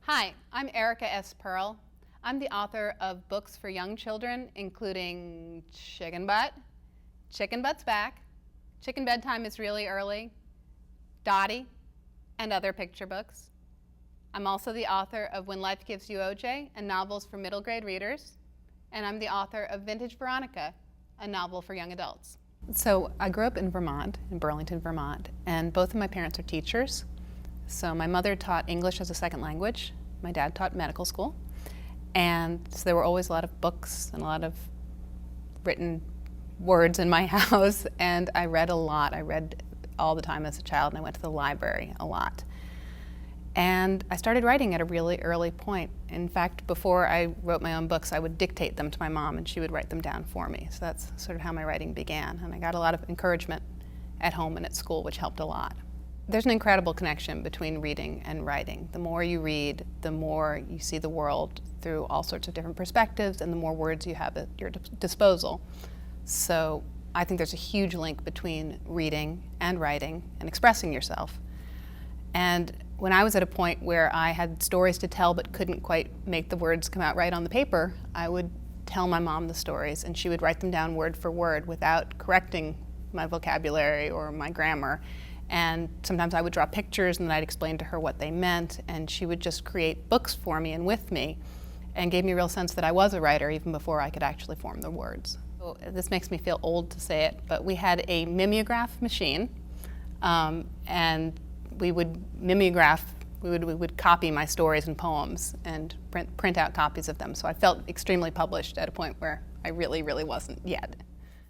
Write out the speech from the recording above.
Hi, I'm Erica S. Pearl. I'm the author of books for young children, including Chicken Butt, Chicken Butt's Back, Chicken Bedtime is Really Early, Dottie, and other picture books. I'm also the author of When Life Gives You OJ, and novels for middle grade readers. And I'm the author of Vintage Veronica, a novel for young adults. So I grew up in Vermont, in Burlington, Vermont, and both of my parents are teachers. So my mother taught English as a second language. My dad taught medical school. And so there were always a lot of books and a lot of written words in my house. And I read a lot. I read all the time as a child, and I went to the library a lot. And I started writing at a really early point. In fact, before I wrote my own books, I would dictate them to my mom, and she would write them down for me. So that's sort of how my writing began. And I got a lot of encouragement at home and at school, which helped a lot. There's an incredible connection between reading and writing. The more you read, the more you see the world through all sorts of different perspectives, and the more words you have at your disposal. So I think there's a huge link between reading and writing and expressing yourself. And when I was at a point where I had stories to tell but couldn't quite make the words come out right on the paper, I would tell my mom the stories, and she would write them down word for word without correcting my vocabulary or my grammar. And sometimes I would draw pictures, and then I'd explain to her what they meant, and she would just create books for me and with me, and gave me a real sense that I was a writer even before I could actually form the words. So this makes me feel old to say it, but we had a mimeograph machine, and we would mimeograph, we would copy my stories and poems and print out copies of them. So I felt extremely published at a point where I really wasn't yet.